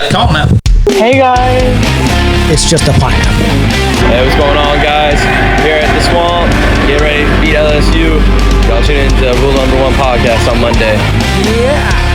Come on now. Hey guys. It's just a fight. Hey, what's going on, guys? Here at the Swamp, get ready to beat LSU. Y'all tune in to Rule Number 1 podcast on Monday. Yeah.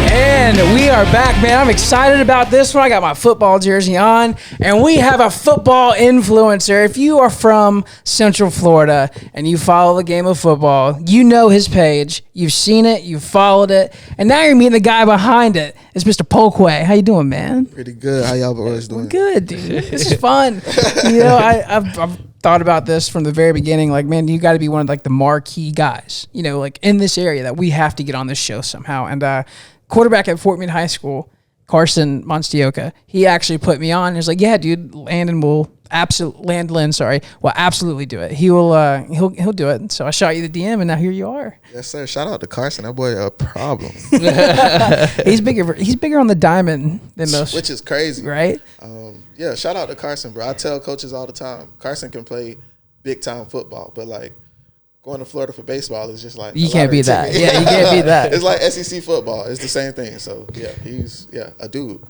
And we are back, man. I'm excited about this one. I got my football jersey on, and we have a football influencer. If you are from Central Florida and you follow the game of football, you know his page. You've seen it, you've followed it, and now you're meeting the guy behind it. It's Mr. Polkway. How you doing, man? Pretty good. How y'all boys doing? Good, dude. This is fun. You know, I've thought about this from the very beginning. Like, man, you got to be one of like the marquee guys, you know, like in this area that we have to get on this show somehow. And quarterback at Fort Meade High School, Carson Monstioka, he actually put me on. He's like, yeah, dude, Landlin will absolutely do it. He'll do it. So I shot you the DM, and now here you are. Yes, sir. Shout out to Carson. That boy a problem. He's bigger on the diamond than most, which is crazy, right? Yeah. Shout out to Carson, bro. I tell coaches all the time, Carson can play big time football, but like going to Florida for baseball is just like you can't beat that. Yeah, you can't beat that. It's like SEC football. It's the same thing. So yeah, he's a dude.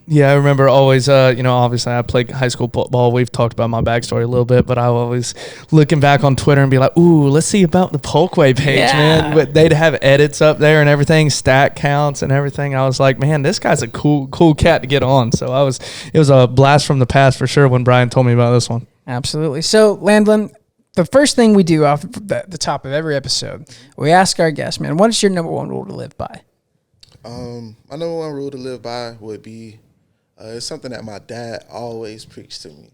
Yeah, I remember always. Obviously I played high school football. We've talked about my backstory a little bit, but I always looking back on Twitter and be like, "Ooh, let's see about the Polkway page, man." But they'd have edits up there and everything, stat counts and everything. I was like, "Man, this guy's a cool cat to get on." So it was a blast from the past for sure when Brian told me about this one. Absolutely. So Landlin, the first thing we do off the top of every episode, we ask our guests, man, what is your number one rule to live by? My number one rule to live by would be it's something that my dad always preached to me.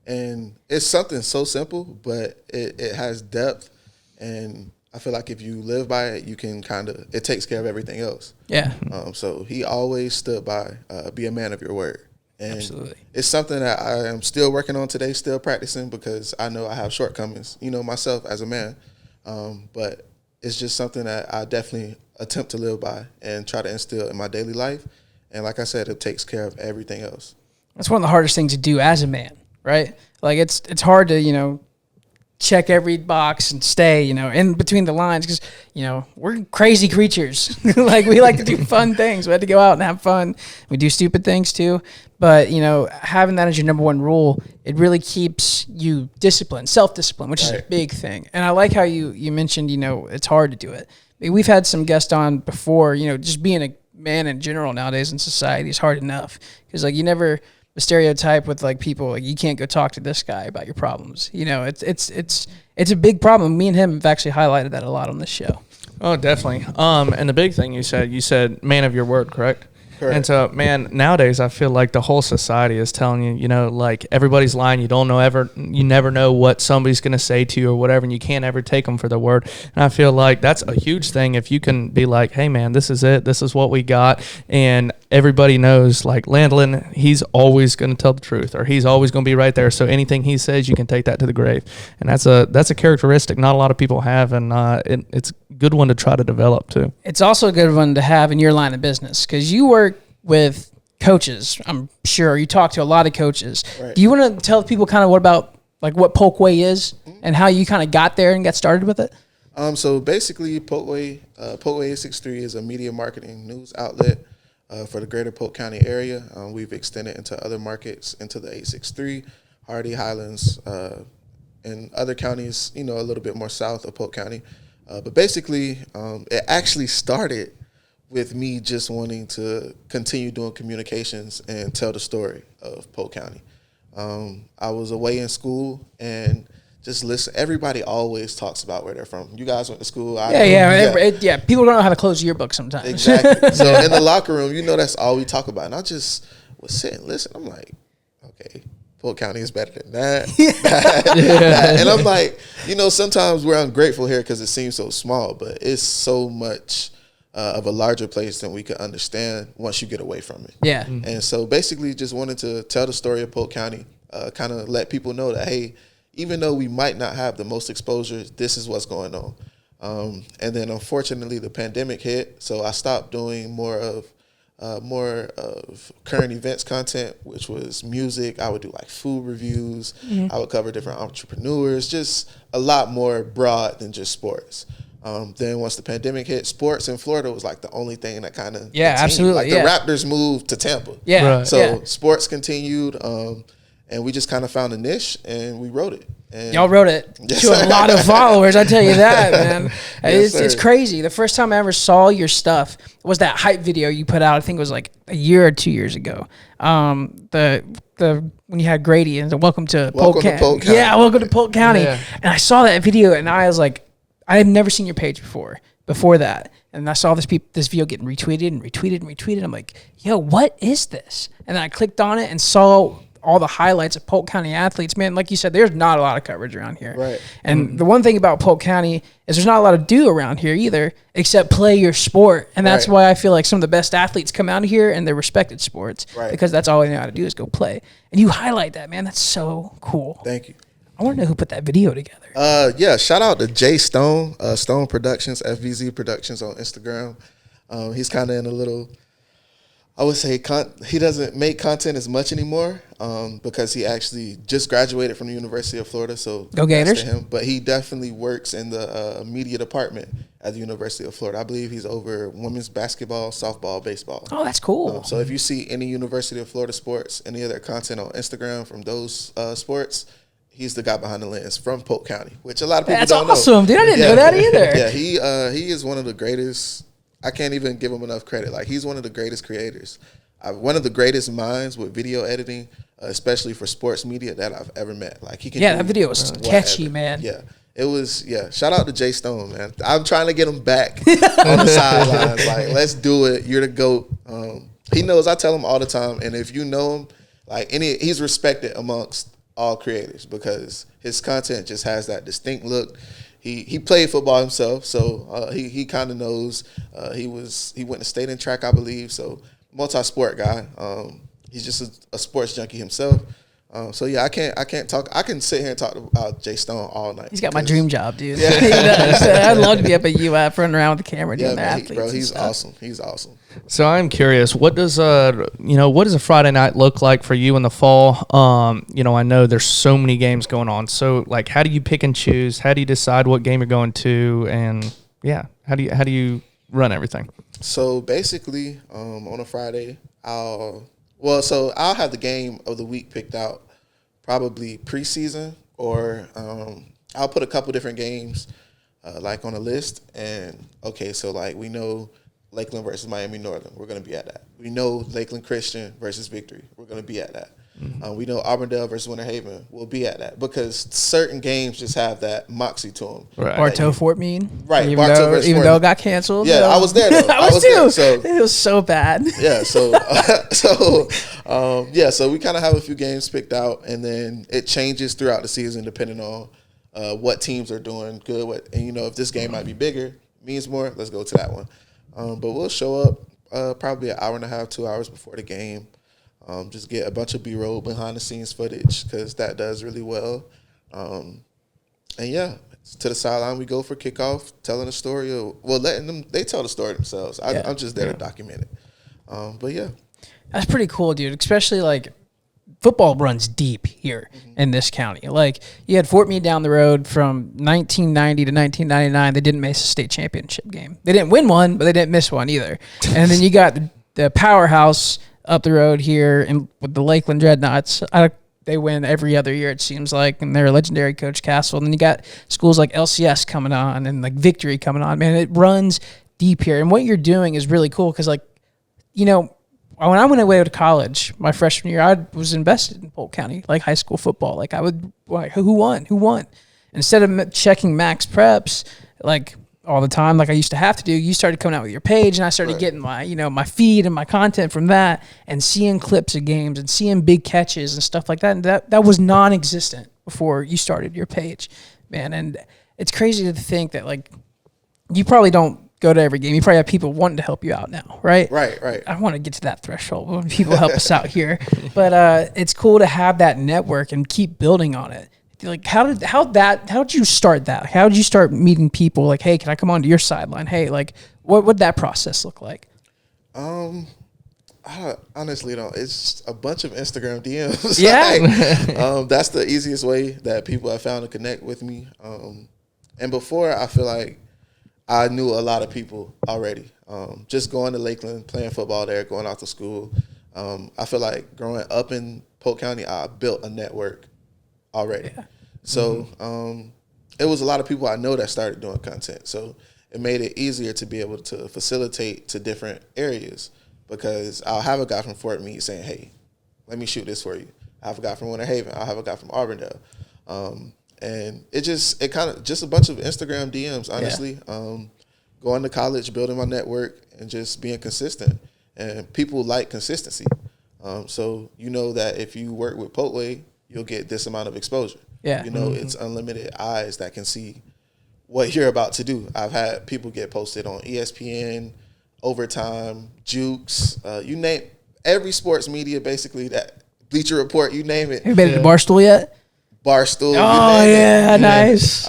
And it's something so simple, but it has depth. And I feel like if you live by it, you can it takes care of everything else. Yeah. So he always stood by, be a man of your word. And absolutely. It's something that I am still working on today, still practicing, because I know I have shortcomings, myself as a man. But it's just something that I definitely attempt to live by and try to instill in my daily life. And like I said, it takes care of everything else. That's one of the hardest things to do as a man, right? Like it's hard to, check every box and stay, in between the lines because, we're crazy creatures. Like we like to do fun things. We have to go out and have fun. We do stupid things too. But, having that as your number one rule, it really keeps you disciplined, self-discipline, which is a big thing. And I like how you mentioned, it's hard to do it. I mean, we've had some guests on before, just being a man in general nowadays in society is hard enough because like the stereotype with like people like you can't go talk to this guy about your problems. It's a big problem. Me and him have actually highlighted that a lot on this show. Oh, definitely. And the big thing you said man of your word, correct? Correct. And so, man, nowadays I feel like the whole society is telling you, like everybody's lying. You never know what somebody's going to say to you or whatever, and you can't ever take them for their word. And I feel like that's a huge thing if you can be like, hey, man, this is it. This is what we got. And everybody knows, like Landlin, he's always going to tell the truth, or he's always going to be right there. So anything he says, you can take that to the grave. And that's a characteristic not a lot of people have, and it's a good one to try to develop too. It's also a good one to have in your line of business because you work with coaches. I'm sure you talk to a lot of coaches. Right. Do you want to tell people kind of what Polkway is and how you kind of got there and got started with it? So basically, Polkway 863 is a media marketing news outlet for the greater Polk County area. We've extended into other markets, into the 863, Hardy, Highlands, and other counties, a little bit more south of Polk County. But basically, it actually started with me just wanting to continue doing communications and tell the story of Polk County. I was away in school and just listen. Everybody always talks about where they're from. You guys went to school. Yeah. People don't know how to close a yearbook sometimes. Exactly. So in the locker room, that's all we talk about. And I just was sitting and listen. I'm like, okay, Polk County is better than that. And I'm like, sometimes we're ungrateful here because it seems so small, but it's so much of a larger place than we could understand once you get away from it. Yeah. And so basically just wanted to tell the story of Polk County, kind of let people know that, hey, even though we might not have the most exposure, this is what's going on. And then unfortunately the pandemic hit, so I stopped doing more of current events content, which was music. I would do like food reviews. I would cover different entrepreneurs, just a lot more broad than just sports. Then once the pandemic hit, sports in Florida was like the only thing that kind of absolutely. Like the Raptors moved to Tampa. Yeah. So sports continued, and we just kind of found a niche and we wrote it. And y'all wrote it to a lot of followers. I tell you that, man. It's crazy. The first time I ever saw your stuff was that hype video you put out. I think it was like a year or 2 years ago. The when you had Grady and the welcome to Polk County. Yeah, welcome to Polk County. Yeah. And I saw that video and I was like, I had never seen your page before that. And I saw this video getting retweeted. I'm like, yo, what is this? And then I clicked on it and saw all the highlights of Polk County athletes. Man, like you said, there's not a lot of coverage around here. Right. And the one thing about Polk County is there's not a lot to do around here either, except play your sport. And that's why I feel like some of the best athletes come out of here and they're respected sports. Right. Because that's all they know how to do is go play. And you highlight that, man. That's so cool. Thank you. I want to know who put that video together. Shout out to Jay Stone, Stone Productions, FVZ Productions on Instagram. He's kind of in a little, I would say he doesn't make content as much anymore because he actually just graduated from the University of Florida. So go Gators. To him. But he definitely works in the media department at the University of Florida. I believe he's over women's basketball, softball, baseball. Oh, that's cool. So if you see any University of Florida sports, any of their content on Instagram from those sports, he's the guy behind the lens from Polk County, which a lot of people don't know. That's awesome, dude. I didn't know that either. Yeah, he is one of the greatest. I can't even give him enough credit. Like, he's one of the greatest creators. One of the greatest minds with video editing, especially for sports media, that I've ever met. Like, he can. Yeah, that video was catchy, man. Yeah. It was, shout out to Jay Stone, man. I'm trying to get him back on the sidelines. Like, let's do it. You're the GOAT. He knows, I tell him all the time, and if you know him, like, he's respected amongst all creators because his content just has that distinct look. He played football himself, so he kind of knows. He went to state and track, I believe, so multi-sport guy. He's just a sports junkie himself. So yeah, I can't talk. I can sit here and talk about Jay Stone all night. He's got my dream job, dude. Yeah. He does. I'd love to be up at UF running around with the camera doing the athletes. Bro, he's awesome. He's awesome. So I'm curious, what does a Friday night look like for you in the fall? I know there's so many games going on. So like, how do you pick and choose? How do you decide what game you're going to? And yeah, how do you run everything? So basically, on a Friday, I'll have the game of the week picked out, probably preseason, or I'll put a couple different games like on a list. And okay, so like we know Lakeland versus Miami Northern, we're going to be at that. We know Lakeland Christian versus Victory, we're going to be at that. Mm-hmm. We know Auburndale versus Winter Haven, we'll be at that because certain games just have that moxie to them. Right. Bartow Fort Meade, right? Even though it got canceled. Yeah, I was there. Though. I was too. There, so it was so bad. Yeah, so we kind of have a few games picked out, and then it changes throughout the season depending on what teams are doing good. And if this game might be bigger, means more, let's go to that one. But we'll show up probably an hour and a half, 2 hours before the game. Just get a bunch of B-roll behind-the-scenes footage because that does really well. And, yeah, to the sideline we go for kickoff, telling a story. Letting them – they tell the story themselves. I'm just there to document it. But, yeah. That's pretty cool, dude, especially, like, football runs deep here in this county. Like, you had Fort Meade down the road from 1990 to 1999. They didn't miss a state championship game. They didn't win one, but they didn't miss one either. And then you got the powerhouse up the road here with the Lakeland Dreadnoughts. They win every other year, it seems like, and they're a legendary Coach Castle. And then you got schools like LCS coming on and, like, Victory coming on. Man, it runs deep here. And what you're doing is really cool because, like, when I went away to college my freshman year, I was invested in Polk County, like high school football. Like I would, like, who won? Instead of checking Max Preps, like all the time, like I used to have to do, you started coming out with your page, and I started getting my, my feed and my content from that, and seeing clips of games and seeing big catches and stuff like that. And that was non-existent before you started your page, man. And it's crazy to think that, like, you probably don't go to every game. You probably have people wanting to help you out now, right? Right. I want to get to that threshold when people help us out here. But it's cool to have that network and keep building on it. Like, how did you start that? How did you start meeting people? Like, hey, can I come onto your sideline? Hey, like, what would that process look like? I honestly don't. It's just a bunch of Instagram DMs. Yeah. That's the easiest way that people have found to connect with me. And before, I feel like I knew a lot of people already. Just going to Lakeland, playing football there, going out to school. I feel like growing up in Polk County, I built a network already. Yeah. So it was a lot of people I know that started doing content. So it made it easier to be able to facilitate to different areas, because I'll have a guy from Fort Meade saying, hey, let me shoot this for you. I have a guy from Winter Haven. I'll have a guy from Auburndale. And it kind of just a bunch of Instagram DMs, honestly. Yeah. Going to college, building my network, and just being consistent. And people like consistency. So you know that if you work with Polkway, you'll get this amount of exposure. Yeah. You know, it's unlimited eyes that can see what you're about to do. I've had people get posted on ESPN, Overtime, Jukes, you name every sports media, basically, that Bleacher Report, you name it. Have you been to Barstool yet? Barstool. Oh, yeah, nice.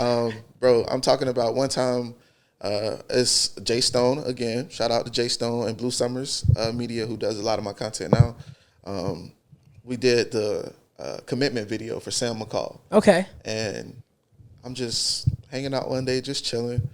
Bro, I'm talking about one time, it's Jay Stone, again. Shout out to Jay Stone and Blue Summers Media, who does a lot of my content now. We did the commitment video for Sam McCall. Okay. And I'm just hanging out one day, just chilling,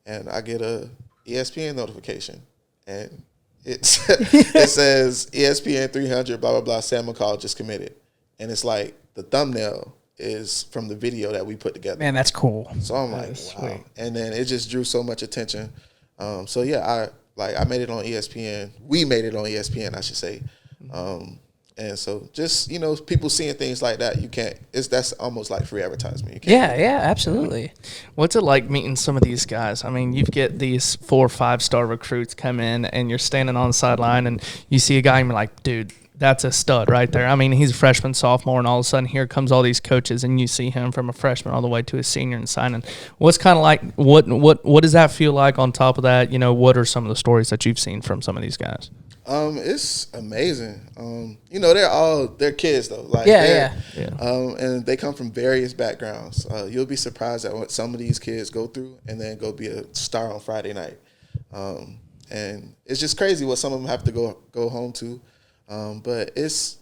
and I get a ESPN notification. And it says ESPN 300, blah, blah, blah, Sam McCall just committed. And it's like the thumbnail is from the video that we put together. Man, that's cool. So I'm like, wow. Sweet. And then it just drew so much attention. So yeah, I made it on ESPN. We made it on ESPN, I should say. And so just, you know, people seeing things like that, that's almost like free advertisement. Yeah, absolutely. What's it like meeting some of these guys? I mean, you get these 4 or 5-star recruits come in and you're standing on the sideline and you see a guy and you're like, dude, that's a stud right there. I mean, he's a freshman, sophomore, and all of a sudden here comes all these coaches and you see him from a freshman all the way to a senior and signing. What's kind of like, what does that feel like on top of that? You know, what are some of the stories that you've seen from some of these guys? It's amazing. You know, they're kids though. Like, yeah. And they come from various backgrounds. You'll be surprised at what some of these kids go through and then go be a star on Friday night. And it's just crazy what some of them have to go home to. But it's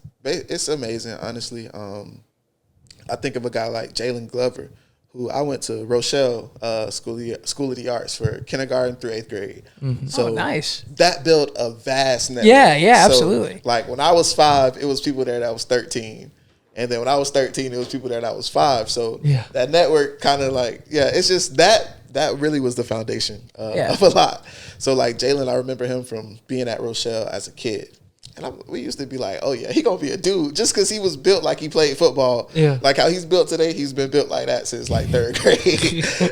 amazing, honestly. I think of a guy like Jalen Glover, who I went to Rochelle School of the Arts for kindergarten through 8th grade. Mm-hmm. So nice. That built a vast network. Yeah, so, absolutely. Like when I was 5, it was people there that was 13. And then when I was 13, it was people there that was 5. So that network kind of like, it's just that really was the foundation of a lot. So like Jalen, I remember him from being at Rochelle as a kid. And we used to be like, oh, yeah, he going to be a dude. Just because he was built like he played football. Yeah. Like how he's built today, he's been built like that since like 3rd grade.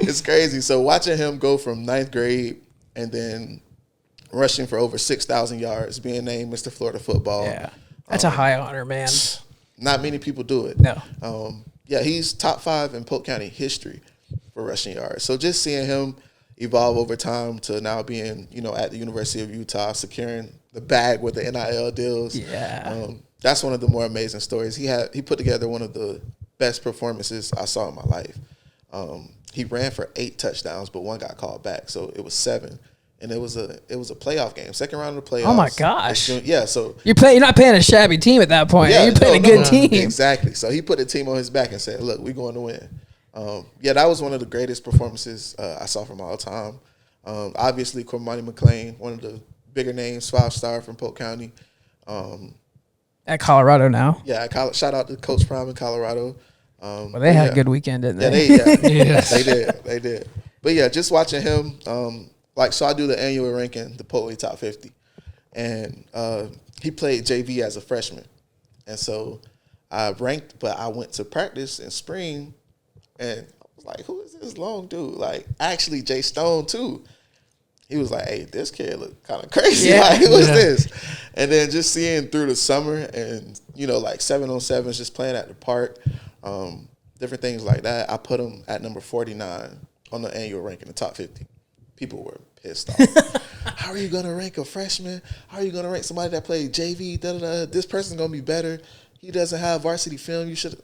It's crazy. So watching him go from 9th grade and then rushing for over 6,000 yards, being named Mr. Florida Football. Yeah. That's a high honor, man. Not many people do it. No. He's top 5 in Polk County history for rushing yards. So just seeing him evolve over time to now being, you know, at the University of Utah, securing the bag with the NIL deals. Yeah. That's one of the more amazing stories. He put together one of the best performances I saw in my life. He ran for 8 touchdowns, but one got called back, so it was 7. And it was a playoff game, second round of the playoffs. Oh my gosh! Yeah, so you're not playing a shabby team at that point. You're playing a good team. Exactly. So he put the team on his back and said, "Look, we're going to win." That was one of the greatest performances I saw from all time. Obviously, Cormani McClain, one of the bigger names, 5-star from Polk County. At Colorado now. Yeah, shout out to Coach Prime in Colorado. Well, they had a good weekend, didn't they? They did. But yeah, just watching him, so I do the annual ranking, the Polkway Top 50. And he played JV as a freshman. And so I ranked, but I went to practice in spring, and I was like, who is this long dude? Like, actually, Jay Stone, too. He was like, hey, this kid look kind of crazy. Yeah. Like, who is this? And then just seeing through the summer and, you know, like 7-on-7s, just playing at the park, different things like that. I put him at number 49 on the annual ranking, the top 50. People were pissed off. How are you going to rank a freshman? How are you going to rank somebody that played JV? This person's going to be better. He doesn't have varsity film. You should have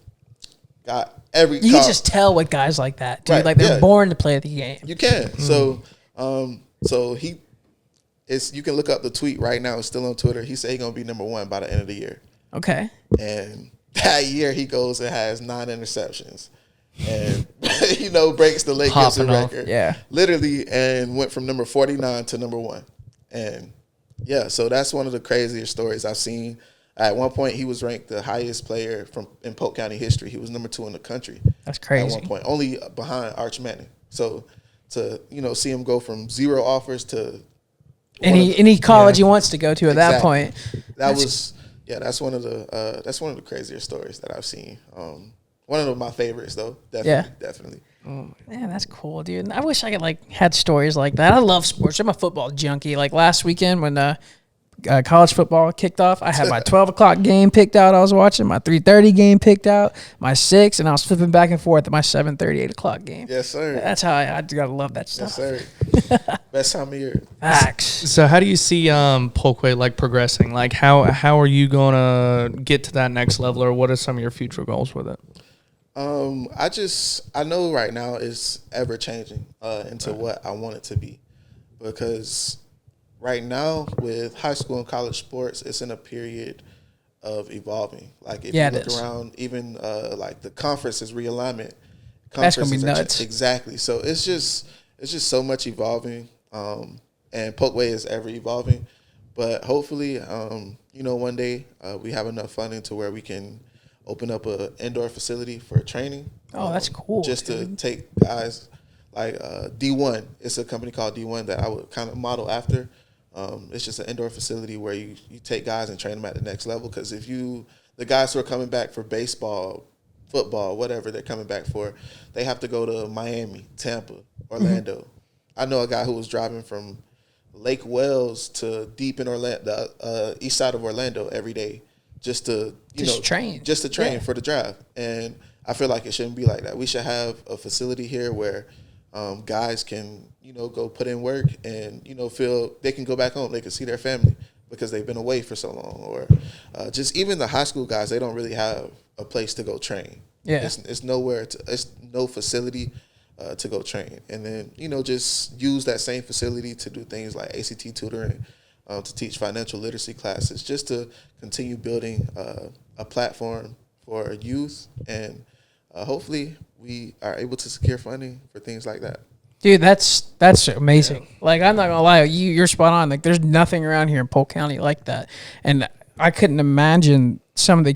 got every You can just tell with guys like that, dude. Right, like, they're born to play the game. You can. Mm-hmm. So you can look up the tweet right now. It's still on Twitter. He said he's going to be number 1 by the end of the year. Okay. And that year he goes and has 9 interceptions. And breaks the late Gibson Popping off. record. Yeah. Literally, and went from number 49 to number 1. And yeah, so that's one of the craziest stories I've seen. At one point, he was ranked the highest player in Polk County history. He was number 2 in the country. That's crazy. At one point, only behind Arch Manning. So to see him go from 0 offers to any college he wants to go to at that point. That's one of the craziest stories that I've seen. One of my favorites though. Definitely. Man, that's cool, dude. I wish I could had stories like that. I love sports. I'm a football junkie. Like last weekend when college football kicked off, I had my 12 o'clock game picked out. I was watching my 3:30 game picked out, my 6, and I was flipping back and forth at my 7:30, 8 o'clock game. Yes, sir. That's how I gotta love that stuff. Yes, sir. Best time of year. Facts. So how do you see Polkway progressing? Like how are you gonna get to that next level, or what are some of your future goals with it? I know right now it's ever changing into what I want it to be, because right now with high school and college sports, it's in a period of evolving. Like if you look around, even the conference's realignment, that's gonna be nuts. Exactly. So it's just so much evolving, and Polkway is ever evolving. But hopefully, one day we have enough funding to where we can open up an indoor facility for training. Oh, that's cool. Just to take guys like D1. It's a company called D1 that I would kind of model after. It's just an indoor facility where you take guys and train them at the next level. Because the guys who are coming back for baseball, football, whatever they're coming back for, they have to go to Miami, Tampa, Orlando. Mm-hmm. I know a guy who was driving from Lake Wells to deep in Orlando, east side of Orlando every day, just to train for the drive. And I feel like it shouldn't be like that. We should have a facility here where guys can go put in work and feel they can go back home, they can see their family because they've been away for so long. Or just even the high school guys, they don't really have a place to go train. It's nowhere it's no facility to go train. And then just use that same facility to do things like ACT tutoring, to teach financial literacy classes, just to continue building a platform for youth, and hopefully we are able to secure funding for things like that. Dude, that's amazing. Yeah. I'm not gonna lie, you're spot on. There's nothing around here in Polk County like that, and I couldn't imagine some of the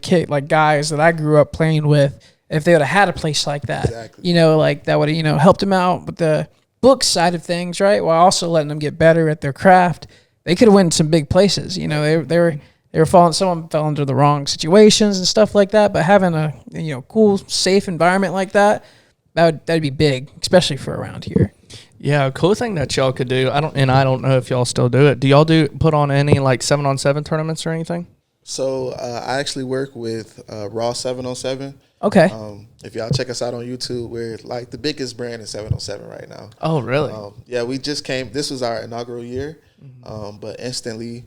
guys that I grew up playing with if they would have had a place like that. Exactly. That would have helped them out with the book side of things, right? While also letting them get better at their craft. They could have went some big places. They were falling. Someone fell into the wrong situations and stuff like that. But having a cool, safe environment like that'd be big, especially for around here. Yeah, a cool thing that y'all could do. I don't know if y'all still do it. Do y'all put on any 7-on-7 tournaments or anything? So I actually work with Raw 7-on-7. Okay. If y'all check us out on YouTube, we're the biggest brand in 7-on-7 right now. Oh, really? Yeah, we just came. This was our inaugural year, but instantly,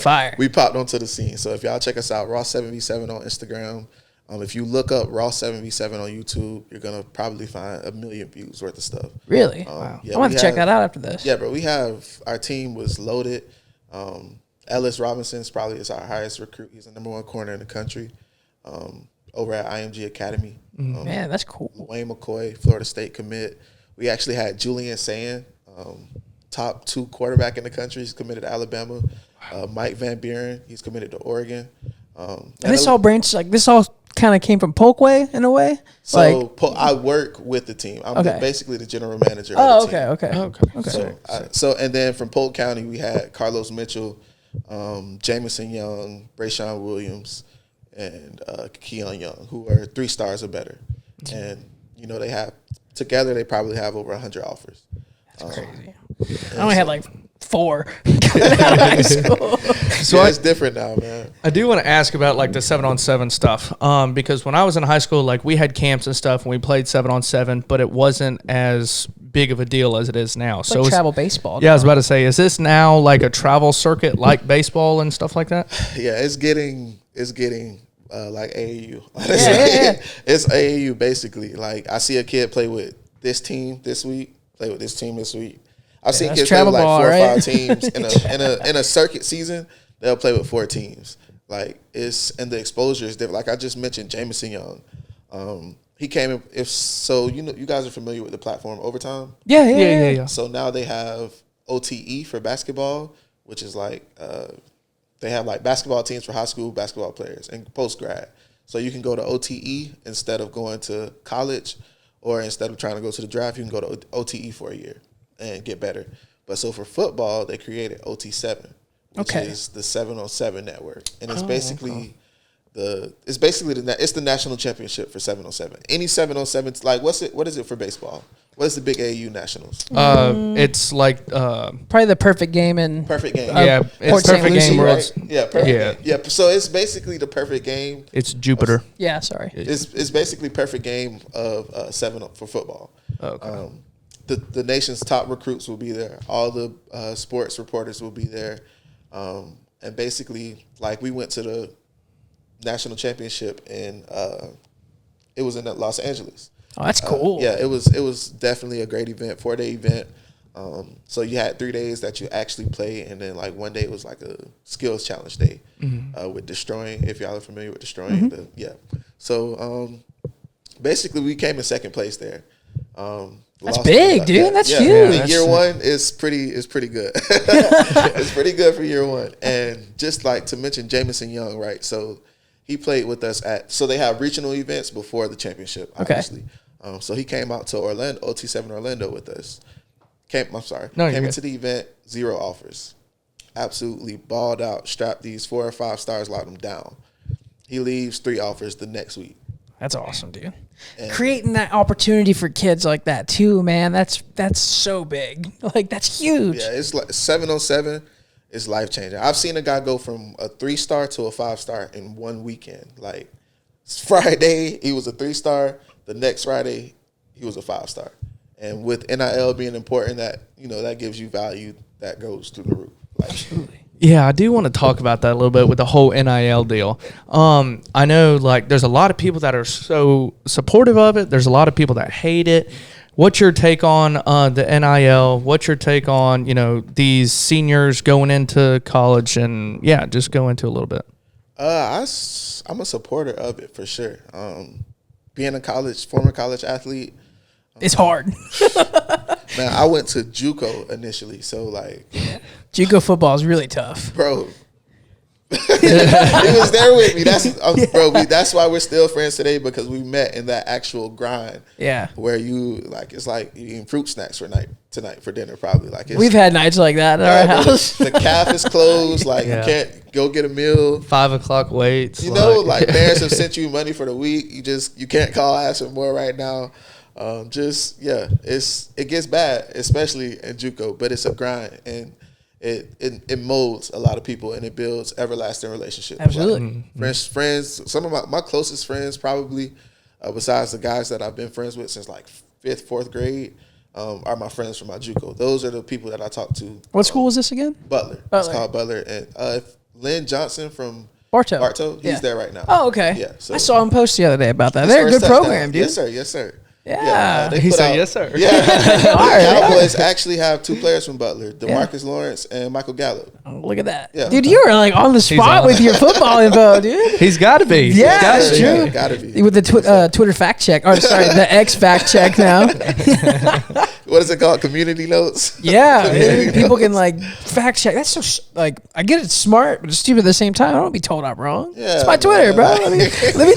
fire. We popped onto the scene. So if y'all check us out, Raw 7v7 on Instagram. If you look up Raw 7v7 on YouTube, you're gonna probably find 1 million views worth of stuff. Really? Wow. Yeah, I want to check that out after this. Yeah, bro. Our team was loaded. Ellis Robinson is our highest recruit. He's the number 1 corner in the country. Over at IMG Academy. Man, that's cool. Wayne McCoy, Florida State commit. We actually had Julian Sand, top 2 quarterback in the country. He's committed to Alabama. Mike Van Buren, he's committed to Oregon. And this all branches, this all kind of came from Polkway in a way? So I work with the team. I'm basically the general manager of the team. Okay. And then from Polk County, we had Carlos Mitchell, Jamison Young, Brayshawn Williams, and Keon Young, who are 3 stars or better. And, they probably have over 100 offers. That's crazy. I only had 4 coming out of high school. So it's different now, man. I do want to ask about the 7-on-7 stuff, because when I was in high school, we had camps and stuff, and we played 7-on-7, but it wasn't as big of a deal as it is now. It's travel baseball. Yeah, I was about to say, is this now a travel circuit like baseball and stuff like that? Yeah, it's getting like AAU. Yeah. It's AAU basically. I see a kid play with this team this week, play with this team this week. I've seen kids play with 4 or 5 teams in a circuit season. They'll play with 4 teams. And the exposure is different. I just mentioned Jamison Young. he came in, if so, you guys are familiar with the platform Overtime. Yeah. So now they have OTE for basketball, which is like they have like basketball teams for high school basketball players and post grad. So you can go to OTE instead of going to college, or instead of trying to go to the draft, you can go to OTE for a year and get better. But so for football, they created OT7, which is the 707 network, and it's basically it's the national championship for 707. Any 707, like what is it for baseball? What is the big AAU nationals? It's like probably the perfect game in Perfect game. It's perfect game, right? Yeah, perfect Yeah. game. Yeah, so it's basically the perfect game. It's Jupiter. Yeah, sorry. It's basically perfect game of 7 for football. Okay. The nation's top recruits will be there. All the sports reporters will be there. And basically, like, we went to the national championship and it was in Los Angeles. Oh, that's cool. Yeah, it was definitely a great event, 4-day event. So you had 3 days that you actually play, and then like one day was like a skills challenge day with destroying. If y'all are familiar with destroying, So basically, we came in second place there. That's big, dude. That's huge. Yeah, year one is pretty good. It's pretty good for year one. And just like to mention Jamison Young, right? So he played with us so they have regional events before the championship, obviously. So he came out to Orlando, OT7 Orlando with us. Came into the event, 0 offers. Absolutely balled out, strapped these 4 or 5 stars, locked them down. He leaves 3 offers the next week. That's awesome, dude. And creating that opportunity for kids like that too, man. That's so big. Like, that's huge. Yeah, it's like 707 is life changing. I've seen a guy go from a 3-star to a 5-star in one weekend. Like, Friday he was a 3-star. The next Friday he was a 5-star. And with NIL being important, that that gives you value that goes through the roof. Like, absolutely. Yeah, I do want to talk about that a little bit with the whole NIL deal. I know, like, there's a lot of people that are so supportive of it. There's a lot of people that hate it. What's your take on the NIL? What's your take on, these seniors going into college? And, yeah, just go into a little bit. I'm a supporter of it for sure. Being a former college athlete. It's hard. Man, I went to JUCO initially, so like. JUCO football is really tough, bro. He was there with me. That's why we're still friends today, because we met in that actual grind. Yeah, where it's like you eating fruit snacks tonight for dinner, probably. Like, we've had nights like that at our house. The calf is closed. Like, you can't go get a meal. 5 o'clock waits. Like parents have sent you money for the week. You can't call, ask for more right now. It gets bad, especially in JUCO, but it's a grind, and it molds a lot of people, and it builds everlasting relationships. Absolutely. Like, friends, some of my closest friends probably, besides the guys that I've been friends with since like 5th, 4th grade, are my friends from my JUCO. Those are the people that I talk to. What school was this again? Butler. It's called Butler. And Lynn Johnson from Bartow, he's there right now. Oh, okay. Yeah, so I saw him post the other day about that. They're a good program, dude. Yes, sir. Yeah. He said, yes, sir. Yeah. The Cowboys actually have 2 players from Butler, DeMarcus Lawrence and Michael Gallup. Oh, look at that. Yeah. Dude, you were like on the spot with your football info, dude. He's got to be. Yeah, that's true. Yeah, gotta be. With the Twitter fact check. Or, sorry, the X fact check now. What is it called? Community notes? Yeah. People can, like, fact check. That's so, like, I get it's smart, but it's stupid at the same time. I don't want to be told I'm wrong. Yeah, it's my Twitter, bro. Let me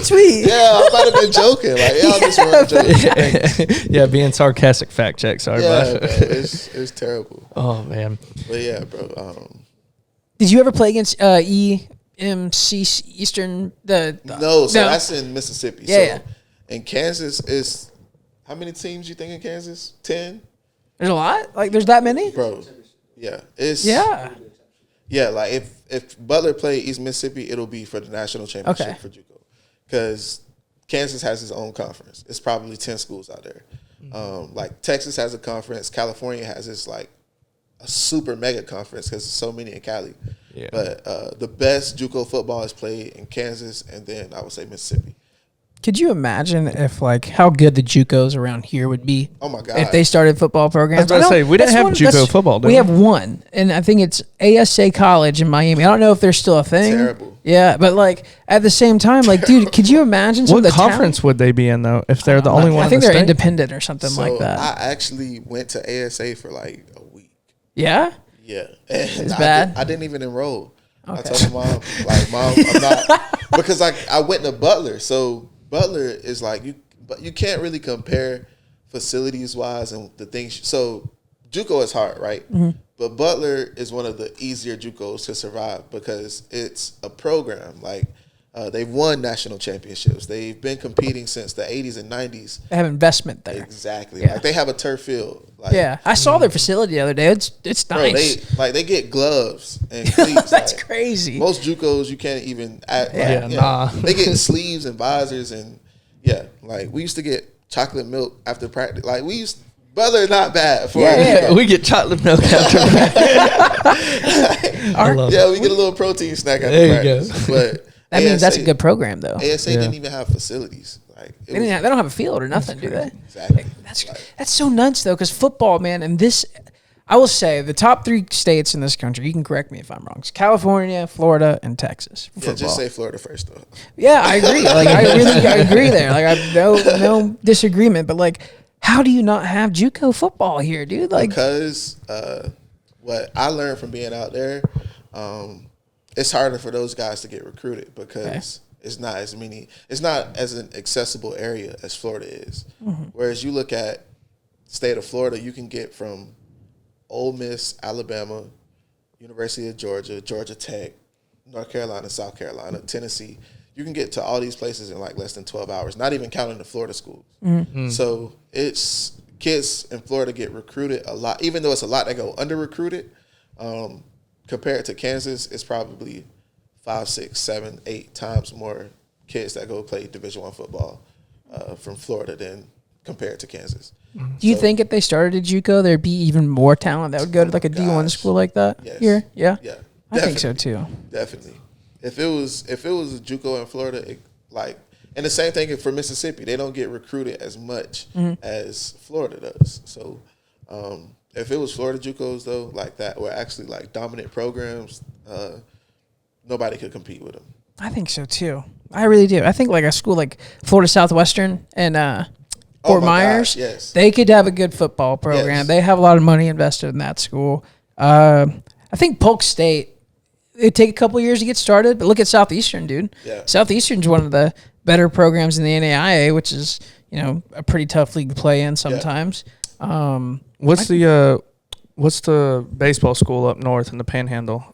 tweet. Yeah, I might have been joking. Like, y'all just weren't joking. Yeah, being sarcastic fact check. Sorry, bro, it's terrible. Oh, man. But, yeah, bro. Did you ever play against EMC Eastern? No, that's in Mississippi. Yeah, so in Kansas is how many teams you think in Kansas? 10? There's a lot? Like, there's that many? Bro, yeah. Yeah, like if Butler played East Mississippi, it'll be for the national championship for JUCO. Because Kansas has its own conference. It's probably 10 schools out there. Like, Texas has a conference. California has this, like, a super mega conference because there's so many in Cali. Yeah. But the best JUCO football is played in Kansas, and then I would say Mississippi. Could you imagine if like how good the JUCOs around here would be? Oh my God. If they started football programs. I was about to say, we didn't have JUCO football, did we? we? Have one, and I think it's ASA College in Miami. I don't know if they're still a thing. Terrible. Yeah, but like at the same time, like, dude, could you imagine some What of the conference would they be in though? If they're the only one, I think in the they're state? independent or something So like that. I actually went to ASA for like a week. Yeah. Yeah. And It's bad? I didn't even enroll. I Okay. told my mom, like, Mom, I'm not, because I went to Butler. So Butler is like, but you can't really compare facilities wise and the things. So JUCO is hard, right? Mm-hmm. But Butler is one of the easier JUCOs to survive because it's a program. Like, they've won national championships. They've been competing since the 80s and 90s. They have investment there. Exactly. Yeah. Like, they have a turf field. Like, Yeah, I saw their facility the other day. It's bro, nice. they get gloves and cleats. That's like, crazy. Most JUCOs you can't even. Yeah, nah. They get sleeves and visors and like we used to get chocolate milk after practice. Like Butler not bad for Yeah. We get chocolate milk after I love it. we get a little protein snack after There you practice. But That means that's a good program, though. ASA didn't even have facilities. Like They don't have a field or nothing, do they? exactly. That's so nuts, though, because football, man, and this, I will say, the top 3 states in this country, you can correct me if I'm wrong, it's California, Florida, and Texas for football. Just say Florida first though. Yeah, I agree. Like, I agree there. Like, I have no disagreement, but like, how do you not have JUCO football here, dude? Like, Because what I learned from being out there, it's harder for those guys to get recruited because it's not as an accessible area as Florida is. Mm-hmm. Whereas you look at state of Florida, you can get from Ole Miss, Alabama, University of Georgia, Georgia Tech, North Carolina, South Carolina, Tennessee. You can get to all these places in like less than 12 hours, not even counting the Florida schools. Mm-hmm. So it's kids in Florida get recruited a lot, even though it's a lot that go under recruited. Compared to Kansas, it's probably 5, 6, 7, 8 times more kids that go play Division I football from Florida than compared to Kansas. do you think if they started a JUCO, there'd be even more talent that would go to like a D1 gosh. school like that Yes. here? Yeah? Yeah, I think so, too. Definitely. If it was a JUCO in Florida, and the same thing for Mississippi, they don't get recruited as much as Florida does. So, if it was Florida JUCOs though, like that, were actually like dominant programs, nobody could compete with them. I think so, too. I really do. I think like a school like Florida Southwestern and Fort my Myers, gosh, yes. they could have a good football program. Yes. They have a lot of money invested in that school. I think Polk State, it'd take a couple years to get started, but look at Southeastern, dude. Yeah. Southeastern's one of the better programs in the NAIA, which is, a pretty tough league to play in sometimes. What's the baseball school up north in the Panhandle?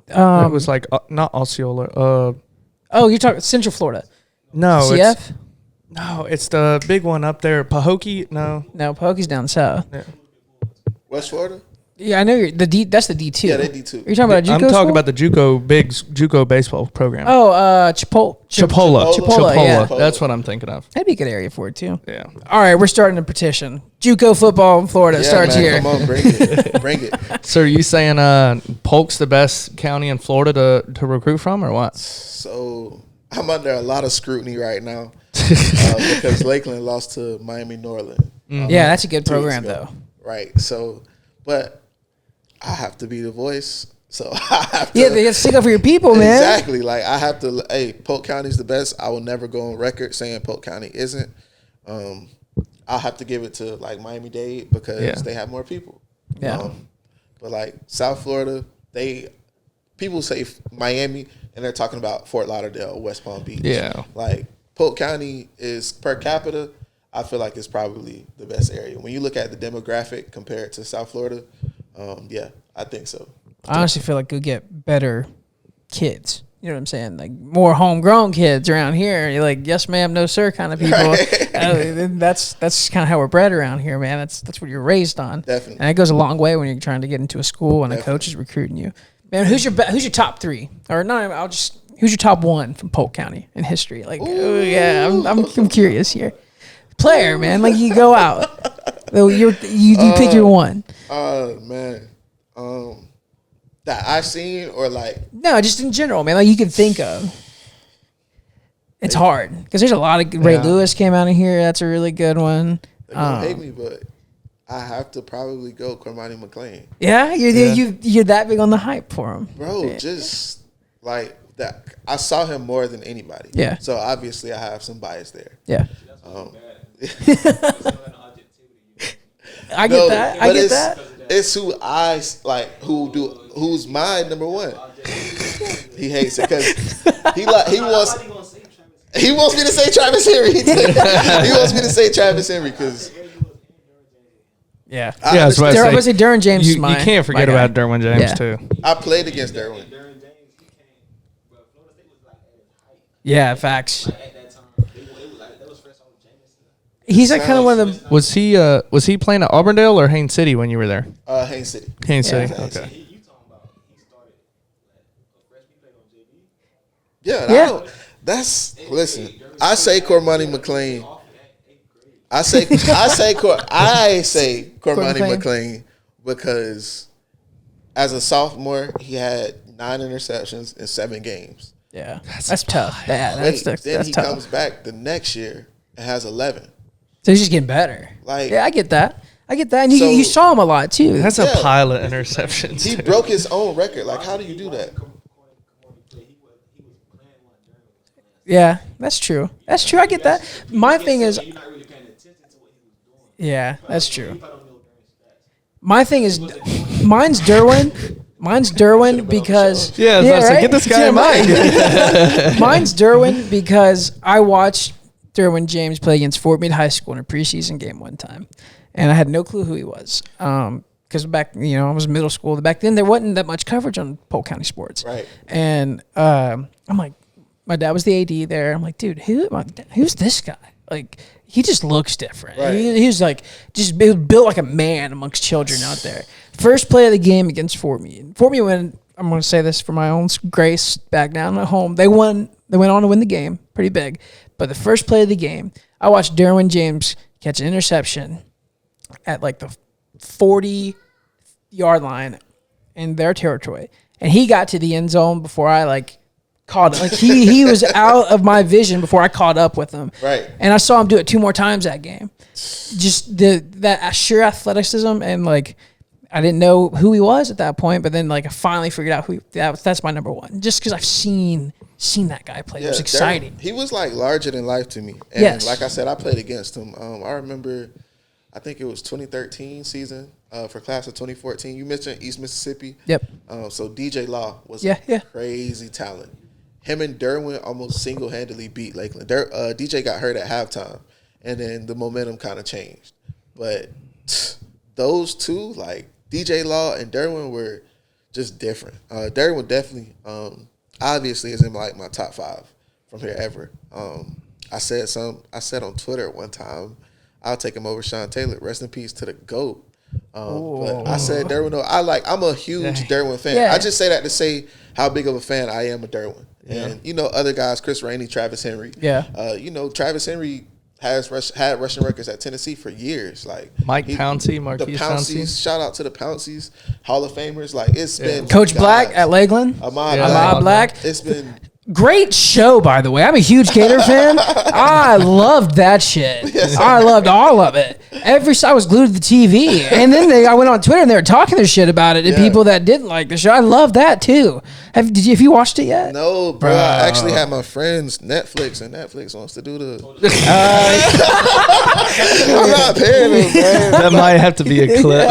It was like not Osceola. Oh, you're talking Central Florida. No, CF? No, it's the big one up there. Pahokee? No. No, Pokey's down south. Yeah. West Florida? Yeah, I know you're the D. That's the D2. Yeah, they D2. Are you talking about a JUCO I'm talking school? about the JUCO baseball program. Oh, Chipola. Chipola, yeah. That's what I'm thinking of. That'd be a good area for it, too. Yeah. All right, we're starting a petition. JUCO football in Florida starts man, here. Come on, bring it. Bring it. So are you saying Polk's the best county in Florida to recruit from, or what? So I'm under a lot of scrutiny right now because Lakeland lost to Miami Norland. Yeah, that's a good 2 weeks program, ago. though. Right. So, but I have to be the voice. So I have to. Yeah, they got to stick up for your people, man. Exactly. Like I have to. Hey, Polk County's the best. I will never go on record saying Polk County isn't. I'll have to give it to like Miami-Dade because they have more people. Yeah. But like South Florida, people say Miami and they're talking about Fort Lauderdale, West Palm Beach. Yeah. Like Polk County is per capita, I feel like it's probably the best area. When you look at the demographic compared to South Florida, yeah, I think so. I honestly feel like we'll get better kids. You know what I'm saying? Like more homegrown kids around here. You're like, yes, ma'am, no, sir, kind of people. That's kind of how we're bred around here, man. That's what you're raised on. Definitely. And it goes a long way when you're trying to get into a school and a coach is recruiting you. Man, who's your top 3? Or no, who's your top 1 from Polk County in history? Like, oh yeah, I'm curious here. Player, man, like you go out, you pick your one. Man, that I've seen or like No, just in general, man. Like you can think of. It's hard because there's a lot of Ray Lewis came out of here. That's a really good one. They don't hate me, but I have to probably go Cormani McLean. Yeah, you're that big on the hype for him, bro. Just like that, I saw him more than anybody. Yeah. So obviously, I have some bias there. Yeah. I get that. I get that. It's who I like. Who's my number one? He hates it because he wants me to say Travis Henry. He wants me to say Travis Henry because. Yeah. I was about to say Derwin James. You can't forget about Derwin James too. I played against Derwin. Yeah, facts. He's like kind of one of them. Was he playing at Auburndale or Haines City when you were there? Haines City. Haines City. Okay. Yeah. Listen. I say Cormani McLean. I say Cormani McLean because as a sophomore he had 9 interceptions in 7 games. Yeah, that's tough. Yeah, then that's he tough. comes back the next year and has 11. So he's just getting better. Like, yeah, I get that. And you saw him a lot too. That's a pile of interceptions. He broke his own record. Like, how do you do that? Yeah, that's true. I get that. My thing is, yeah, that's true. My thing is, mine's Derwin. Mine's Derwin because right? Get this guy in mind. Mine's Derwin because I watched Derwin James play against Fort Meade High School in a preseason game one time, and I had no clue who he was. Because back, I was in middle school. Back then, there wasn't that much coverage on Polk County sports. Right. And I'm like, my dad was the AD there. I'm like, dude, who's this guy? Like, he just looks different. Right. He was like, just built like a man amongst children out there. First play of the game against Fort Meade. Fort Meade went, I'm going to say this for my own grace, back down at home. They went on to win the game, pretty big. But the first play of the game, I watched Derwin James catch an interception at like the 40-yard line in their territory. And he got to the end zone before I caught, he was out of my vision before I caught up with him. Right. And I saw him do it 2 more times that game. Just that sheer athleticism, and I didn't know who he was at that point, but then I finally figured out that's my number one. Just because I've seen that guy play. It was exciting. He was larger than life to me. And yes. Like I said, I played against him. I remember, I think it was 2013 season for class of 2014. You mentioned East Mississippi. Yep. So DJ Law was crazy talent. Him and Derwin almost single-handedly beat Lakeland. DJ got hurt at halftime, and then the momentum kind of changed. But those two, DJ Law and Derwin, were just different. Derwin definitely, obviously, is in my top 5 from here ever. I said on Twitter one time, I'll take him over Sean Taylor. Rest in peace to the GOAT. But I said Derwin. I'm a huge Derwin fan. Yeah. I just say that to say how big of a fan I am of Derwin. And other guys, Chris Rainey, Travis Henry. Yeah. Travis Henry had rushing records at Tennessee for years. Mike Pouncey, Marquise the Pounceys. Shout out to the Pounceys, Hall of Famers. It's been Coach Black at Lakeland. Ahmad Black. It's been great show, by the way. I'm a huge Gator fan. I loved that shit. Yes, I loved all of it. I was glued to the TV, and then I went on Twitter and they were talking their shit about it to people that didn't like the show. I love that too. Have you watched it yet? No, bro. I actually had my friends Netflix, and Netflix wants to do the. I'm not paying them, man. That might have to be a clip.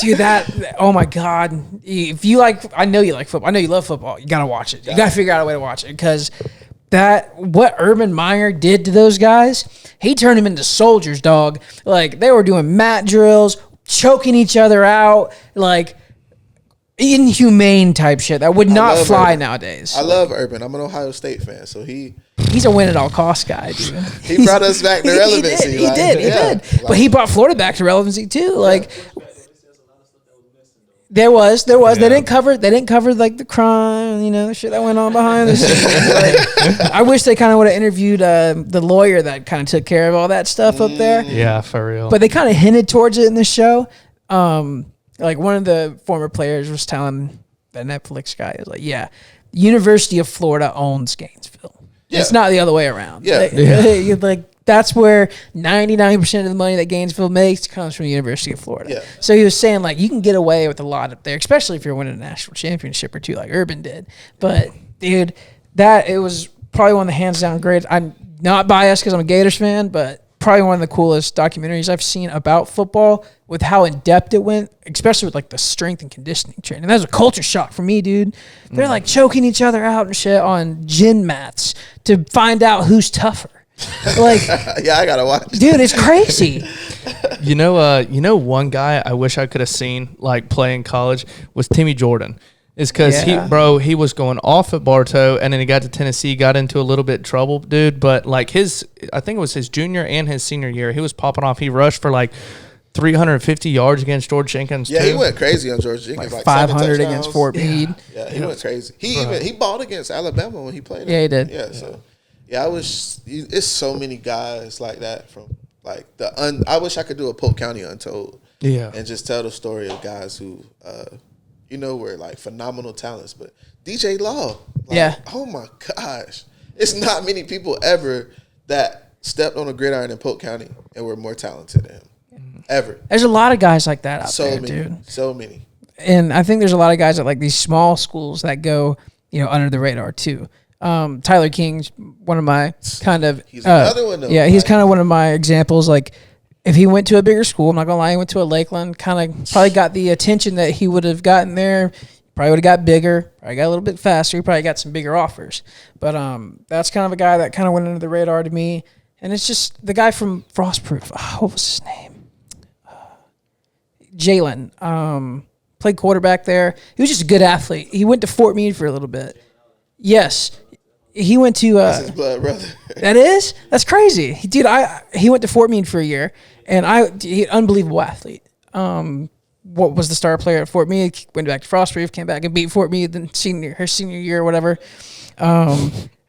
Dude, oh my God. If you I know you like football. I know you love football. You got to watch it. You got to figure out a way to watch it because what Urban Meyer did to those guys, he turned them into soldiers, dog. They were doing mat drills, choking each other out, inhumane type shit that would not fly nowadays. I love Urban. I'm an Ohio State fan, so he's a win at all cost guy, dude. He brought us back to relevancy. He did. But he brought Florida back to relevancy too. There was. Yeah. They didn't cover the crime, the shit that went on behind the scenes. I wish they kind of would have interviewed the lawyer that kind of took care of all that stuff up there. Yeah, for real. But they kind of hinted towards it in the show. One of the former players was telling the Netflix guy, University of Florida owns Gainesville. Yeah. It's not the other way around. Yeah. Like that's where 99% of the money that Gainesville makes comes from the University of Florida. Yeah. So he was saying like you can get away with a lot up there, especially if you're winning a national championship or two, like Urban did. But dude, it was probably one of the hands down great. I'm not biased because I'm a Gators fan, but probably one of the coolest documentaries I've seen about football with how in depth it went, especially with like the strength and conditioning training. That was a culture shock for me, dude. They're like choking each other out and shit on gym mats to find out who's tougher. Like, yeah, I gotta watch. Dude, it's crazy. You know, one guy I wish I could have seen like play in college was Timmy Jordan. Is because he was going off at Bartow, and then he got to Tennessee, got into a little bit of trouble, dude. But like I think it was his junior and his senior year, he was popping off. He rushed for like 350 yards against George Jenkins. Yeah, he went crazy on George Jenkins, like 500 against Fort Meade. Yeah, he went crazy. He balled against Alabama when he played. Yeah, he did. Yeah, so it's so many guys like that from like I wish I could do a Polk County Untold. Yeah, and just tell the story of guys who. Were like phenomenal talents, but DJ Law, oh my gosh, it's not many people ever that stepped on a gridiron in Polk County and were more talented than him, ever. There's a lot of guys like that out there, many, dude. So many. And I think there's a lot of guys at like these small schools that go, under the radar too. Tyler King's one of my kind of. He's another one though. Yeah, he's kind of one of my examples. Like, if he went to a bigger school, I'm not gonna lie, he went to a Lakeland, kind of probably got the attention that he would have gotten there. Probably would have got bigger, probably got a little bit faster. He probably got some bigger offers. But that's kind of a guy that kind of went under the radar to me. And it's just the guy from Frostproof. What was his name? Jalen. Played quarterback there. He was just a good athlete. He went to Fort Meade for a little bit. Yes. He went to that's his blood brother. That is? That's crazy. He went to Fort Meade for a year, and he unbelievable athlete. What was the star player at Fort Meade? Went back to Frostproof, came back and beat Fort Meade her senior year or whatever.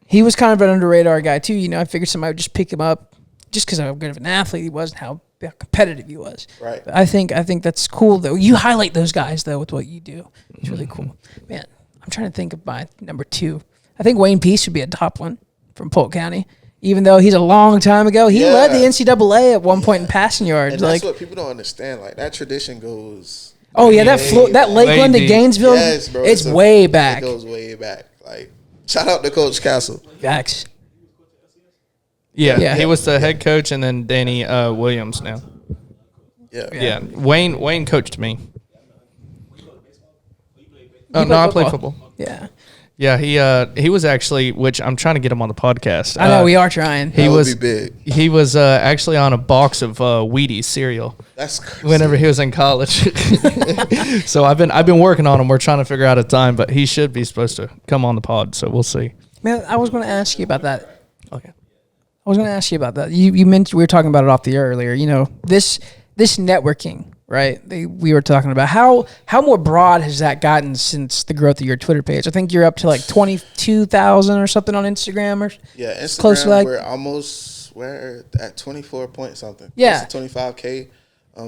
He was kind of an under radar guy too. I figured somebody would just pick him up just because of how good of an athlete he was and how competitive he was. Right. But I think that's cool though. You highlight those guys though with what you do. It's really cool, man. I'm trying to think of my number 2. I think Wayne Peace should be a top one from Polk County. Even though he's a long time ago, he led the NCAA at one point in passing yards. And that's what people don't understand. Like that tradition goes. Oh yeah, that Lakeland to Gainesville, yes, bro, it's way back. It goes way back. Like shout out to Coach Castle. Facts. Yeah, he was the head coach, and then Danny Williams now. Yeah. Wayne coached me. Oh no, I played football. Yeah. Yeah, he was actually, which I'm trying to get him on the podcast. I know we are trying. That would be big. He was actually on a box of Wheaties cereal. That's crazy. Whenever he was in college. So I've been working on him. We're trying to figure out a time, but he should be supposed to come on the pod. So we'll see. Man, I was going to ask you about that. Okay. I was going to ask you about that. You mentioned, we were talking about it off the air earlier. This networking. Right, we were talking about how more broad has that gotten since the growth of your Twitter page? I think you're up to like 22,000 or something on Instagram, or Instagram. Close to like, we're at 24 point something. Yeah, 25K.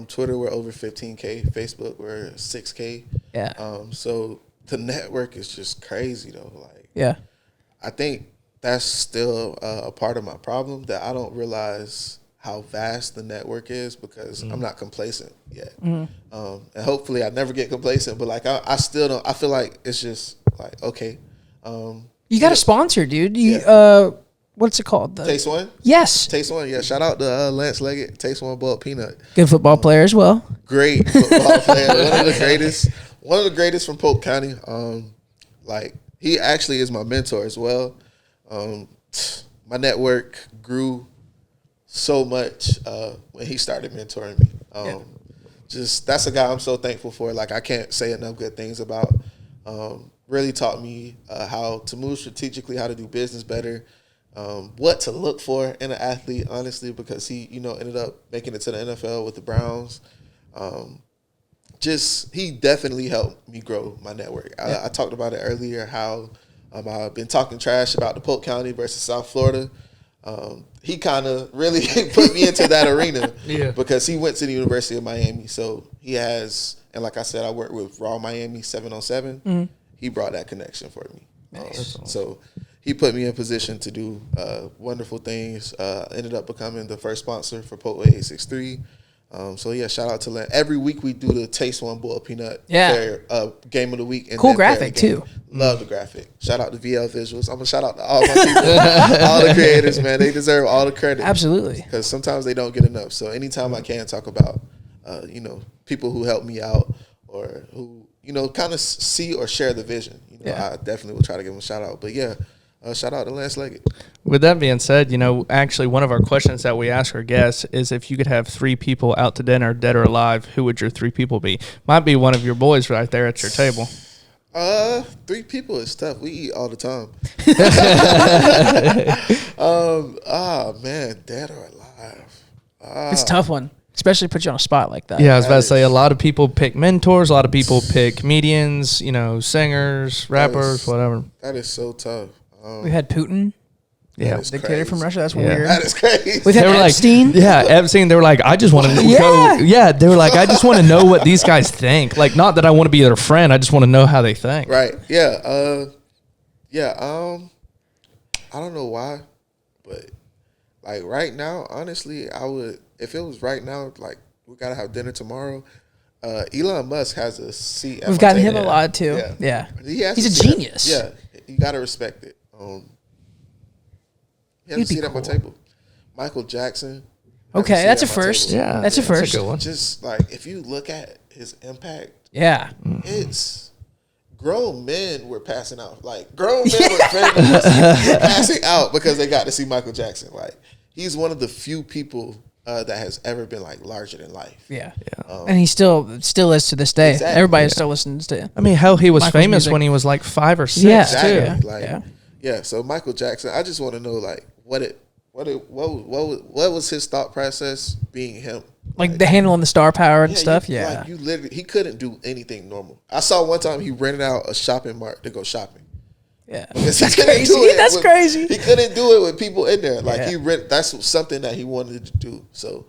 Twitter we're over 15K. Facebook we're 6K. Yeah. So the network is just crazy though. Like I think that's still a part of my problem that I don't realize how vast the network is because I'm not complacent yet. And hopefully I never get complacent, but like I still don't, I feel like it's just like, okay. You got a sponsor, dude. What's it called? Taste One? Yes. Taste One, yeah. Shout out to Lance Leggett, Taste One Boiled Peanut. Good football player as well. Great football player. One of the greatest from Polk County. Like he actually is my mentor as well. My network grew so much when he started mentoring me. Just that's a guy I'm so thankful for. Like I can't say enough good things about. Really taught me how to move strategically, how to do business better, what to look for in an athlete, honestly, because he, ended up making it to the NFL with the Browns. He definitely helped me grow my network. I talked about it earlier, how I've been talking trash about the Polk County versus South Florida. He kind of really put me into that arena because he went to the University of Miami. So he has, and like I said, I work with Raw Miami 7-on-7. He brought that connection for me. Nice. So he put me in position to do wonderful things. Ended up becoming the first sponsor for Polkway 863. So yeah, shout out to Land. Every week we do the Taste One Boiled Peanut game of the week. And cool graphic too. Love the graphic. Shout out to VL Visuals. I'm gonna shout out to all my people, all the creators, man. They deserve all the credit. Absolutely. Because sometimes they don't get enough. So anytime I can talk about, people who help me out or who kind of see or share the vision, I definitely will try to give them a shout out. But yeah. Shout out to Lance Leggett. With that being said, actually one of our questions that we ask our guests is if you could have 3 people out to dinner, dead or alive, who would your 3 people be? Might be one of your boys right there at your table. 3 people is tough. We eat all the time. Man, dead or alive? It's a tough one, especially put you on a spot like that. Yeah, I was about to say a lot of people pick mentors, a lot of people pick comedians, singers, rappers, whatever. That is so tough. We had Putin. Yeah, dictator from Russia. That's weird. That is crazy. We've had Epstein. Epstein. They were like, I just want to go. Yeah, they were like, I just want to know what these guys think. Like, not that I want to be their friend. I just want to know how they think. Right. Yeah. I don't know why, but like right now, honestly, I would, if it was right now, like we gotta have dinner tomorrow. Elon Musk has a seat. We've gotten him a lot too. Yeah. He's a genius. Yeah. You gotta respect it. He has a seat at my table. Michael Jackson. Okay, that's a first. Yeah, that's a first. That's a good one. Just like if you look at his impact, it's grown men were passing out. Like grown men were passing out because they got to see Michael Jackson. Like he's one of the few people that has ever been like larger than life. Yeah. And he still is to this day. Exactly. Everybody still listens to him. I mean, hell, he was Michael's famous music. when he was like 5 or 6 Exactly. too. Like, so Michael Jackson, I just want to know like what was his thought process being him? Like the handling the star power and stuff. Like you literally, he couldn't do anything normal. I saw one time he rented out a shopping mart to go shopping. Yeah, that's crazy. That's crazy. He couldn't do it with people in there. Like that's something that he wanted to do. So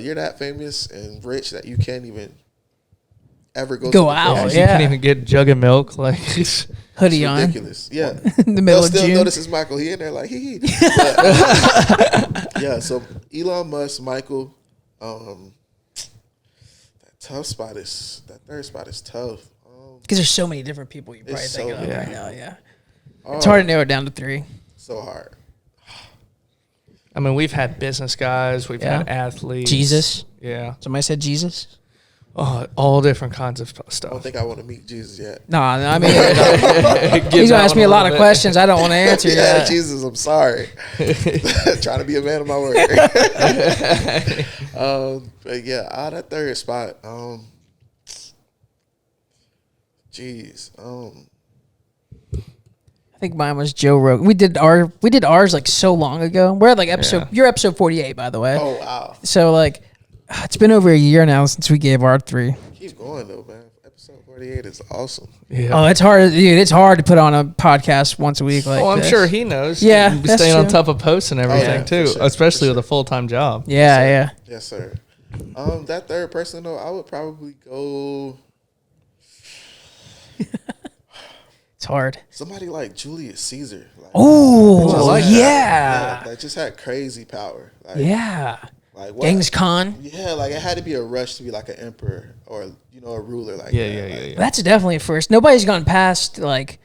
you're that famous and rich that you can't even ever go out. You can't even get a jug of milk. Like hoodie it's on. ridiculous. Yeah, in the middle of June. Notice it's Michael. He in there like he. Yeah. So Elon Musk, Michael. That third spot is tough. Because there's so many different people you probably think of right now. Yeah. It's Oh, hard to narrow it down to 3. so hard. I mean, we've had business guys, we've had athletes. Jesus. Yeah. Somebody said Jesus. Oh, all different kinds of I don't stuff. think I want to meet Jesus yet. No, I mean, he's gonna ask me a lot of questions. I don't want to answer Yeah, that. Jesus, I'm sorry. Trying to be a man of my word. But yeah, that third spot. I think mine was Joe Rogan. We did ours like so long ago. We're at like you're episode 48, by the way. Oh wow. So like, it's been over a year now since we gave our 3. Keep going though, man. Episode 48 is awesome. Yeah. Oh, it's hard, dude. It's hard to put on a podcast once a week. Like, I'm this. sure he knows. Yeah, He's that's staying on true. top of posts and everything yeah, too, for sure, especially for with a full-time job. Yeah. Yes, sir. That third person though, I would probably go It's hard. somebody like Julius Caesar. Like, Oh, like that. yeah. that just had crazy power. Like, Yeah. Like what? Genghis Khan. Yeah, like it had to be a rush to be like an emperor or a ruler like Yeah, that. yeah, Like, yeah. That's definitely a first. Nobody's gone past like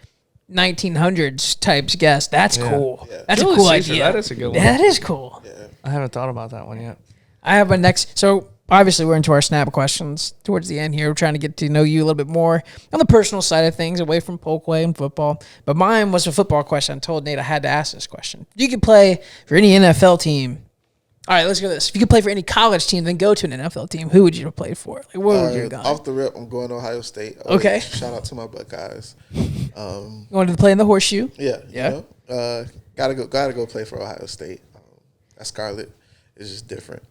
1900s types guess. That's cool. Yeah. That's Julius a cool Caesar, idea. that is a good one. That is cool. Yeah. I haven't thought about that one yet. I have a next. So obviously we're into our snap questions towards the end here. We're trying to get to know you a little bit more on the personal side of things, away from Polkway and football. But mine was a football question. I told Nate I had to ask this question. You could play for any NFL team. All right, let's go this. If you could play for any college team, then go to an NFL team. Who would you have played for? Like, where would you have gone? Off the rip, I'm going to Ohio State. Okay. Shout out to my Buckeyes. You wanted to play in the horseshoe? Yeah. Yeah. Gotta go play for Ohio State. That Scarlet is just different.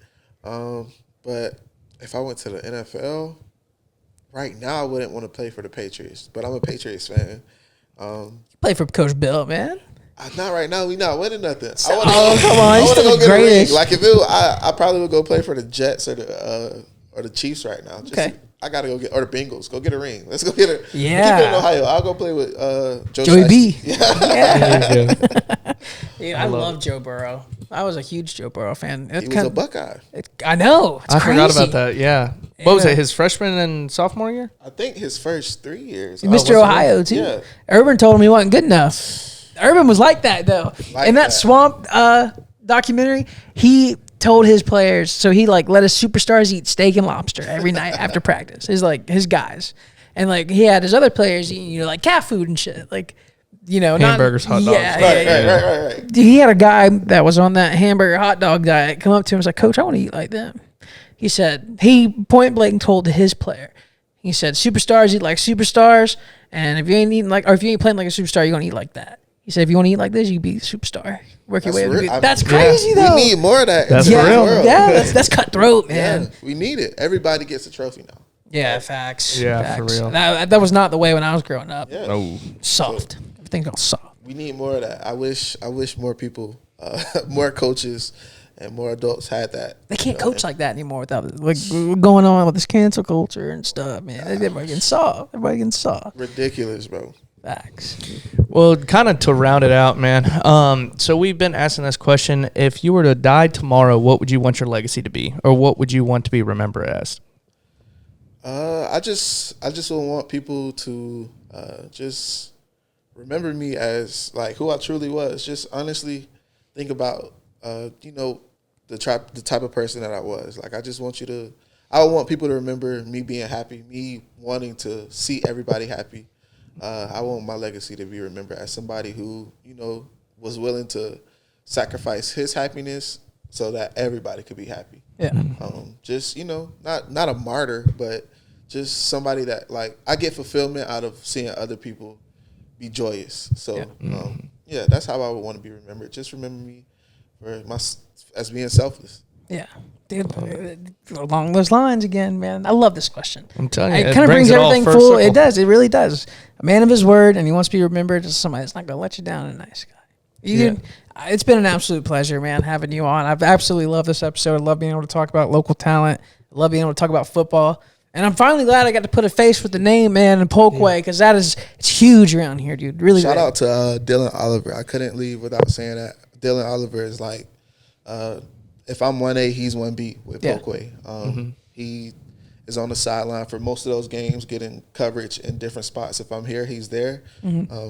But if I went to the NFL, right now I wouldn't want to play for the Patriots. But I'm a Patriots fan. Play for Coach Bill, man. Not right now. We not winning nothing. Come on. He's still the a ring. greatest. Like if it, I probably would go play for the Jets or the Chiefs right now. Just Okay. I gotta go get, or the Bengals, go get a ring. Let's go get it. Yeah. Keep it in Ohio. I'll go play with Joey B. Yeah. Dude, I love Joe Burrow. I was a huge Joe Burrow fan. He was a Buckeye. I know. It's I crazy. forgot about that. Yeah. What was it? His freshman and sophomore year? I think his first 3 years. Mr. Ohio, too. Yeah. Urban told him he wasn't good enough. Urban was like that, though. In that Swamp documentary, he told his players, so he like let his superstars eat steak and lobster every night after practice. His guys. And like he had his other players eating, like cat food and shit. Like, hamburgers, hot dogs. Right. Dude, he had a guy that was on that hamburger hot dog diet come up to him and was like, Coach, I want to eat like them. He said, he point blank told his player, he said, superstars eat like superstars, and if you ain't eating like, or if you ain't playing like a superstar, you're gonna eat like that. He said, if you want to eat like this, you can be a superstar. Work your way up. That's crazy, though. We need more of that. That's for real. Yeah, that's cutthroat, man. Yeah, we need it. Everybody gets a trophy now. Yeah, facts. Yeah, facts. for real. That was not the way when I was growing up. Yeah. Oh. Soft. Everything's all soft. We need more of that. I wish more people, more coaches, and more adults had that. They can't coach like that anymore without like going on with this cancel culture and stuff, man. Everybody getting soft. Ridiculous, bro. Facts. Well, kind of to round it out, man. So we've been asking this question: if you were to die tomorrow, what would you want your legacy to be, or what would you want to be remembered as? I just would want people to just remember me as like who I truly was. Just honestly think about the type of person that I was. Like I would want people to remember me being happy, me wanting to see everybody happy. I want my legacy to be remembered as somebody who, was willing to sacrifice his happiness so that everybody could be happy. Yeah. Just, not a martyr, but just somebody that like I get fulfillment out of seeing other people be joyous. So, that's how I would want to be remembered. Just remember me as being selfless. Yeah. Dude, along those lines again, man. I love this question. I'm telling you, it kind of brings everything full. It does. It really does. A man of his word, and he wants to be remembered as somebody that's not going to let you down. A nice guy. It's been an absolute pleasure, man, having you on. I've absolutely loved this episode. I love being able to talk about local talent. I love being able to talk about football. And I'm finally glad I got to put a face with the name, man, and Polkway, because it's huge around here, dude. Really. Shout out to Dylan Oliver. I couldn't leave without saying that. Dylan Oliver is like, if I'm 1A, he's 1B with Polkway. He is on the sideline for most of those games, getting coverage in different spots. If I'm here, he's there.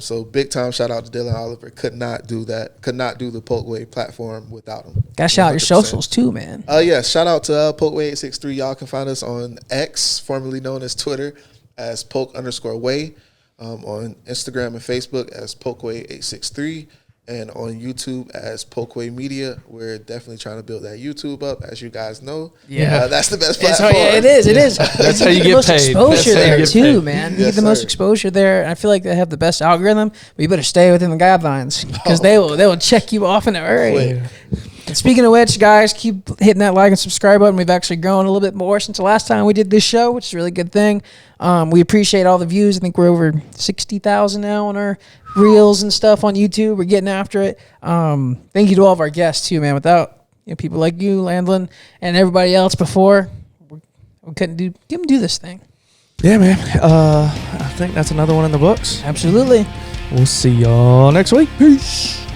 So big time shout out to Dylan Oliver. Could not do that. Could not do the Polkway platform without him. Got to shout out your socials too, man. Shout out to Polkway863. Y'all can find us on X, formerly known as Twitter, as Polk_way. On Instagram and Facebook as Polkway863. And on YouTube as Polkway Media. We're definitely trying to build that YouTube up, as you guys know. Yeah. That's the best platform. It is. That's how you get most paid. Exposure there too, paid. man. You Yes, get the most sir. exposure there. And I feel like they have the best algorithm, but you better stay within the guidelines because they will check you off in a hurry. And speaking of which, guys, keep hitting that like and subscribe button. We've actually grown a little bit more since the last time we did this show, which is a really good thing. We appreciate all the views. I think we're over 60,000 now on our reels and stuff on YouTube. We're getting after it. Thank you to all of our guests too, man. Without people like you, Landlin, and everybody else before, we couldn't do this thing. Yeah, man. I think that's another one in the books. Absolutely. We'll see y'all next week. Peace.